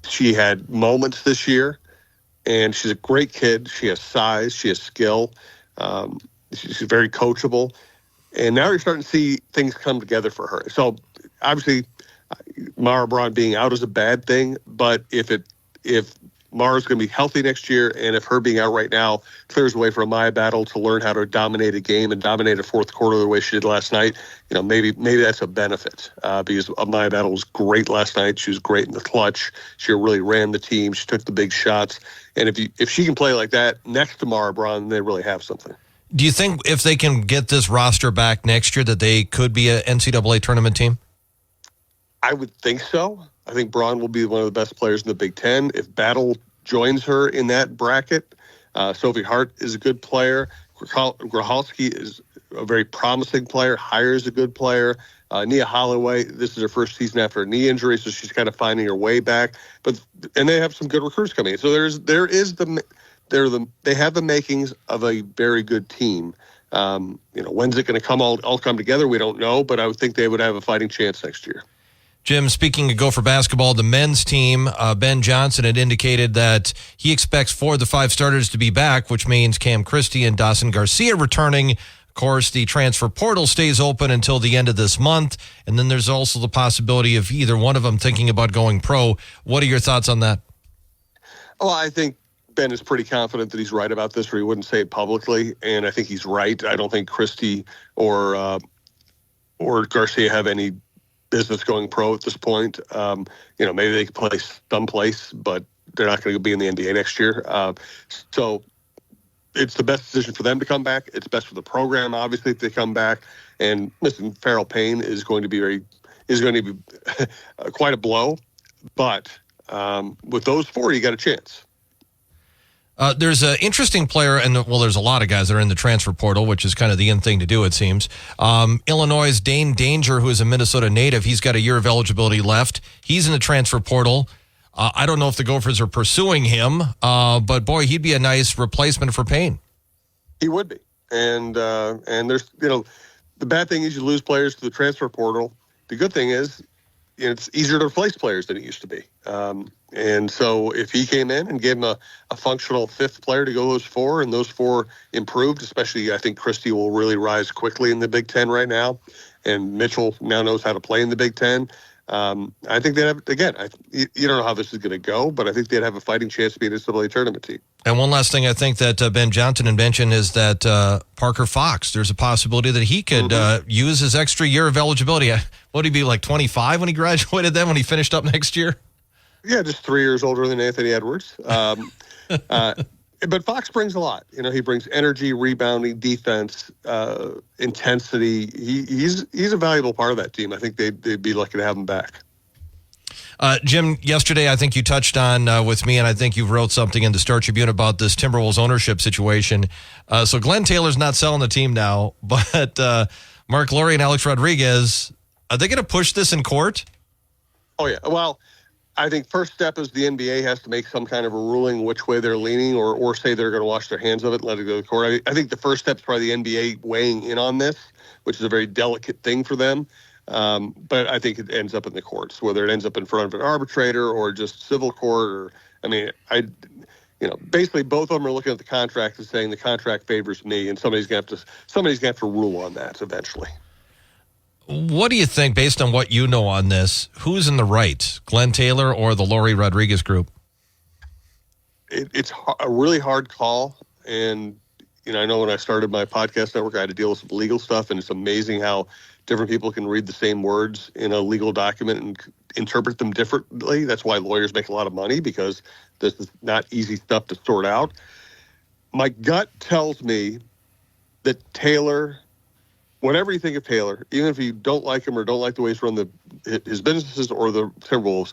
She had moments this year, and she's a great kid. She has size. She has skill. She's very coachable. And now you're starting to see things come together for her. So, obviously, Mara Braun being out is a bad thing, but if Mara's going to be healthy next year, and if her being out right now clears the way for a Maya Battle to learn how to dominate a game and dominate a fourth quarter the way she did last night, maybe that's a benefit because Maya Battle was great last night. She was great in the clutch. She really ran the team. She took the big shots. And if she can play like that next to Mara Braun, they really have something. Do you think if they can get this roster back next year that they could be an NCAA tournament team? I would think so. I think Braun will be one of the best players in the Big Ten. If Battle joins her in that bracket, Sophie Hart is a good player. Grachalski is a very promising player. Heyer is a good player. Nia Holloway, this is her first season after a knee injury, so she's kind of finding her way back. And they have some good recruits coming in. So they have the makings of a very good team. When's it going to all come together? We don't know, but I would think they would have a fighting chance next year. Jim, speaking of Gopher basketball, the men's team, Ben Johnson had indicated that he expects 4 of the 5 starters to be back, which means Cam Christie and Dawson Garcia returning. Of course, the transfer portal stays open until the end of this month, and then there's also the possibility of either one of them thinking about going pro. What are your thoughts on that? Well, I think Ben is pretty confident that he's right about this, or he wouldn't say it publicly, and I think he's right. I don't think Christie or Garcia have any business going pro at this point. Maybe they could play someplace, but they're not going to be in the NBA next year. So it's the best decision for them to come back. It's best for the program, obviously, if they come back. And listen, Farrell Payne is going to be quite a blow. But with those 4, you got a chance. There's an interesting player, and there's a lot of guys that are in the transfer portal, which is kind of the in thing to do, it seems. Illinois' Dane Danger, who is a Minnesota native, he's got a year of eligibility left. He's in the transfer portal. I don't know if the Gophers are pursuing him, but boy, he'd be a nice replacement for Payne. He would be, and there's the bad thing is you lose players to the transfer portal. The good thing is it's easier to replace players than it used to be. And so if he came in and gave him a functional 5th player to go those 4, and those 4 improved, especially I think Christie will really rise quickly in the Big Ten right now, and Mitchell now knows how to play in the Big Ten. I think they'd have, again, you don't know how this is going to go, but I think they'd have a fighting chance to be an NCAA tournament team. And one last thing I think that Ben Johnson had mentioned is that Parker Fox, there's a possibility that he could use his extra year of eligibility. Would he be like 25 when he graduated then, when he finished up next year? Yeah, just 3 years older than Anthony Edwards. But Fox brings a lot. He brings energy, rebounding, defense, intensity. He's a valuable part of that team. I think they'd be lucky to have him back. Jim, yesterday I think you touched on with me, and I think you wrote something in the Star Tribune about this Timberwolves ownership situation. So Glenn Taylor's not selling the team now, but Mark Lowry and Alex Rodriguez, are they going to push this in court? Oh, yeah. Well, I think first step is the NBA has to make some kind of a ruling which way they're leaning, or say they're going to wash their hands of it and let it go to court. I think the first step is probably the NBA weighing in on this, which is a very delicate thing for them. But I think it ends up in the courts, whether it ends up in front of an arbitrator or just civil court. Basically both of them are looking at the contract and saying the contract favors me, and somebody's going to have to rule on that eventually. What do you think, based on what you know on this, who's in the right, Glenn Taylor or the Lowry Rodriguez group? It's a really hard call. And, I know when I started my podcast network, I had to deal with some legal stuff, and it's amazing how different people can read the same words in a legal document and interpret them differently. That's why lawyers make a lot of money, because this is not easy stuff to sort out. My gut tells me that Taylor, whatever you think of Taylor, even if you don't like him or don't like the way he's run his businesses or the Timberwolves,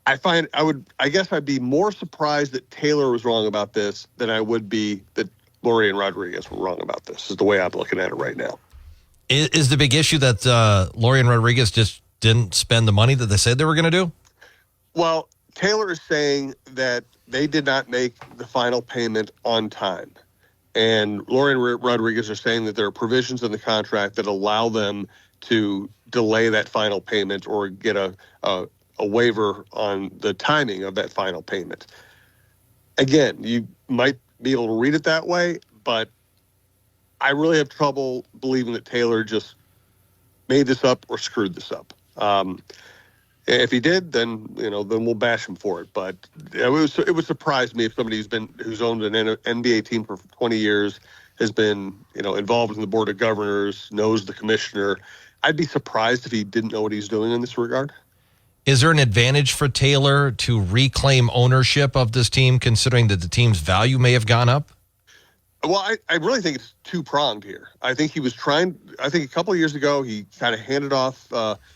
I guess I'd be more surprised that Taylor was wrong about this than I would be that Lowry and Rodriguez were wrong about this, is the way I'm looking at it right now. Is the big issue that Lowry and Rodriguez just didn't spend the money that they said they were going to do? Well, Taylor is saying that they did not make the final payment on time. And Lowry and Rodriguez are saying that there are provisions in the contract that allow them to delay that final payment or get a a waiver on the timing of that final payment. Again, you might be able to read it that way, but I really have trouble believing that Taylor just made this up or screwed this up. If he did, then we'll bash him for it. But it would surprise me if somebody who's owned an NBA team for 20 years, has been involved in the board of governors, knows the commissioner. I'd be surprised if he didn't know what he's doing in this regard. Is there an advantage for Taylor to reclaim ownership of this team, considering that the team's value may have gone up? Well, I really think it's two-pronged here. I think a couple of years ago, he kind of handed off,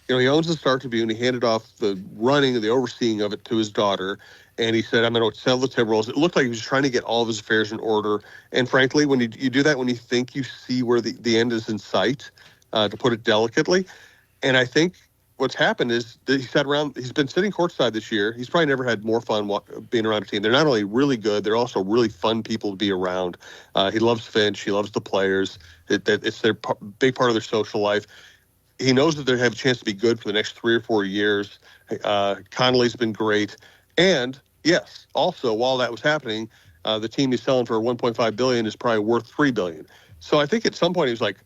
he owns the Star Tribune. He handed off the running and the overseeing of it to his daughter. And he said, I'm going to sell the Timberwolves. It looked like he was trying to get all of his affairs in order. And frankly, when you do that, when you think you see where the end is in sight, to put it delicately. And I think what's happened is that he's been sitting courtside this year. He's probably never had more fun being around a team. They're not only really good, they're also really fun people to be around. He loves Finch. He loves the players. It's their big part of their social life. He knows that they have a chance to be good for the next 3 or 4 years. Connolly's been great. And yes, also while that was happening, the team he's selling for $1.5 billion is probably worth $3 billion. So I think at some point he was like,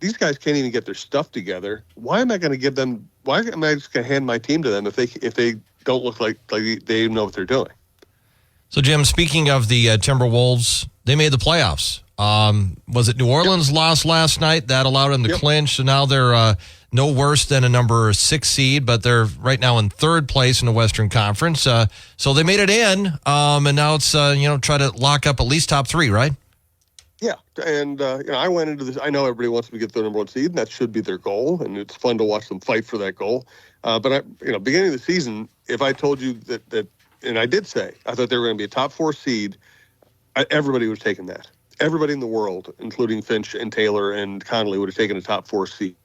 these guys can't even get their stuff together. Why am I going to give them? Why am I just going to hand my team to them if they don't look like they know what they're doing? So, Jim, speaking of the Timberwolves, they made the playoffs. Was it New Orleans lost last night? That allowed them to clinch. So now they're no worse than a number 6 seed, but they're right now in 3rd place in the Western Conference. So they made it in, and now it's try to lock up at least top 3, right? Yeah, and I went into this. I know everybody wants to get the number 1 seed, and that should be their goal, and it's fun to watch them fight for that goal. But beginning of the season, if I told you that, and I did say I thought they were going to be a top 4 seed, everybody would have taken that. Everybody in the world, including Finch and Taylor and Connolly, would have taken a top 4 seed.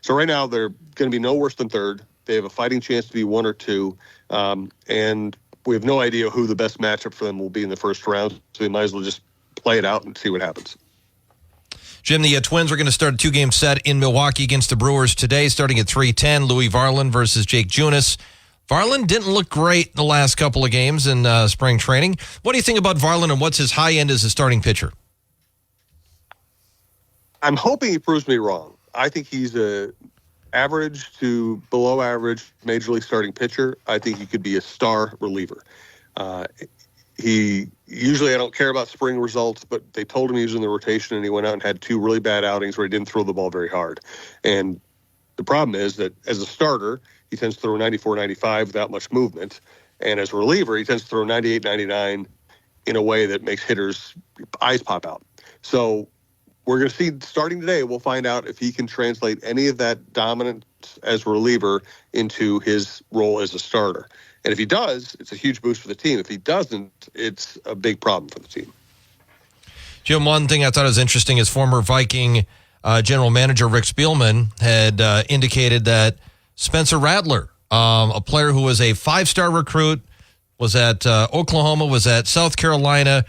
So right now they're going to be no worse than 3rd. They have a fighting chance to be 1 or 2, and we have no idea who the best matchup for them will be in the first round. So they might as well just play it out and see what happens. Jim, the Twins are going to start a 2-game set in Milwaukee against the Brewers today, starting at 3:10. Louis Varland versus Jake Junis. Varland didn't look great the last couple of games in spring training. What do you think about Varland, and what's his high end as a starting pitcher? I'm hoping he proves me wrong. I think he's a average to below average major league starting pitcher. I think he could be a star reliever. Usually I don't care about spring results, but they told him he was in the rotation, and he went out and had 2 really bad outings where he didn't throw the ball very hard. And the problem is that as a starter, he tends to throw 94, 95 without much movement. And as a reliever, he tends to throw 98, 99 in a way that makes hitters' eyes pop out. So we're going to see, starting today, we'll find out if he can translate any of that dominance as a reliever into his role as a starter. And if he does, it's a huge boost for the team. If he doesn't, it's a big problem for the team. Jim, one thing I thought was interesting is former Viking general manager Rick Spielman had indicated that Spencer Rattler, a player who was a 5-star recruit, was at Oklahoma, was at South Carolina,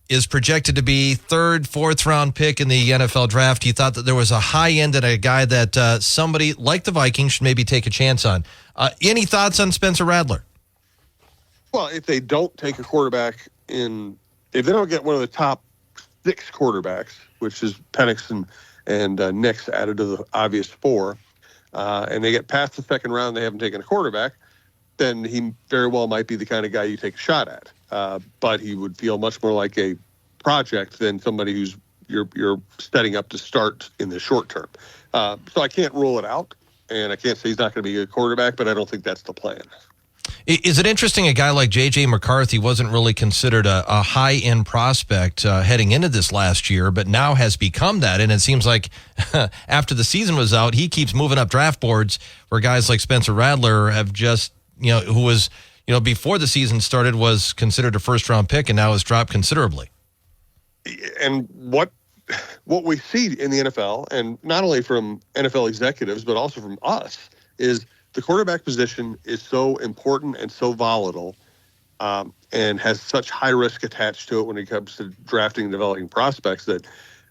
is projected to be 3rd, 4th round pick in the NFL draft. He thought that there was a high end and a guy that somebody like the Vikings should maybe take a chance on. Any thoughts on Spencer Rattler? Well, if they don't take a quarterback if they don't get one of the top 6 quarterbacks, which is Penix and Nix added to the obvious 4, and they get past the 2nd round and they haven't taken a quarterback, then he very well might be the kind of guy you take a shot at. But he would feel much more like a project than somebody who's you're setting up to start in the short term. So I can't rule it out, and I can't say he's not going to be a quarterback, but I don't think that's the plan. Is it interesting a guy like J.J. McCarthy wasn't really considered a high-end prospect heading into this last year, but now has become that, and it seems like after the season was out, he keeps moving up draft boards where guys like Spencer Rattler have just, who was, before the season started was considered a first-round pick and now has dropped considerably. And what we see in the NFL, and not only from NFL executives, but also from us, is the quarterback position is so important and so volatile, and has such high risk attached to it when it comes to drafting and developing prospects that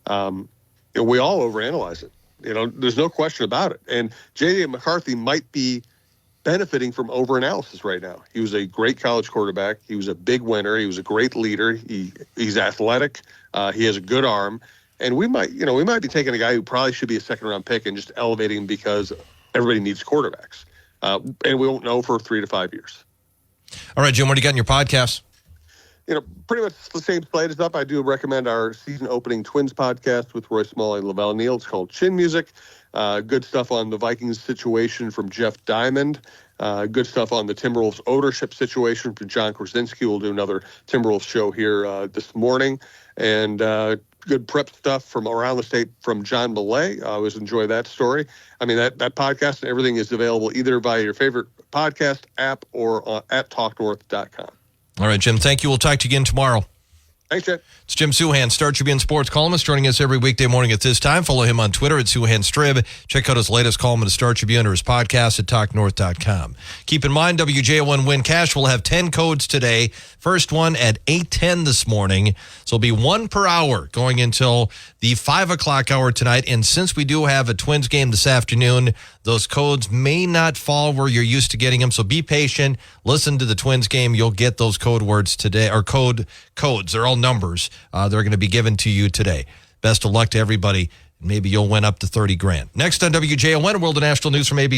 we all overanalyze it. There's no question about it. And J.J. McCarthy might be benefiting from overanalysis right now. He was a great college quarterback. He was a big winner. He was a great leader. He's athletic. He has a good arm. And we might be taking a guy who probably should be a second-round pick and just elevating him because everybody needs quarterbacks. And we won't know for 3 to 5 years. All right, Jim, what do you got in your podcast? Pretty much the same slate is up. I do recommend our season opening Twins podcast with Roy Smalley and Lavelle Neal. It's called Chin Music. Good stuff on the Vikings situation from Jeff Diamond. Good stuff on the Timberwolves ownership situation from John Krasinski. We'll do another Timberwolves show here this morning. And good prep stuff from around the state from John Millay. I always enjoy that story. I mean, that podcast and everything is available either via your favorite podcast app or at talknorth.com. All right, Jim, thank you. We'll talk to you again tomorrow. Thanks, Jen. It's Jim Souhan, Star Tribune sports columnist, joining us every weekday morning at this time. Follow him on Twitter at SouhanStrib. Check out his latest column at the Star Tribune or his podcast at talknorth.com. Keep in mind, WJON Win Cash will have 10 codes today. First one at 8:10 this morning. So it'll be one per hour going until the 5 o'clock hour tonight. And since we do have a Twins game this afternoon, those codes may not fall where you're used to getting them. So be patient. Listen to the Twins game. You'll get those code words today, or codes. They're all numbers. They're going to be given to you today. Best of luck to everybody. Maybe you'll win up to $30,000. Next on WJON, World and National News from ABC.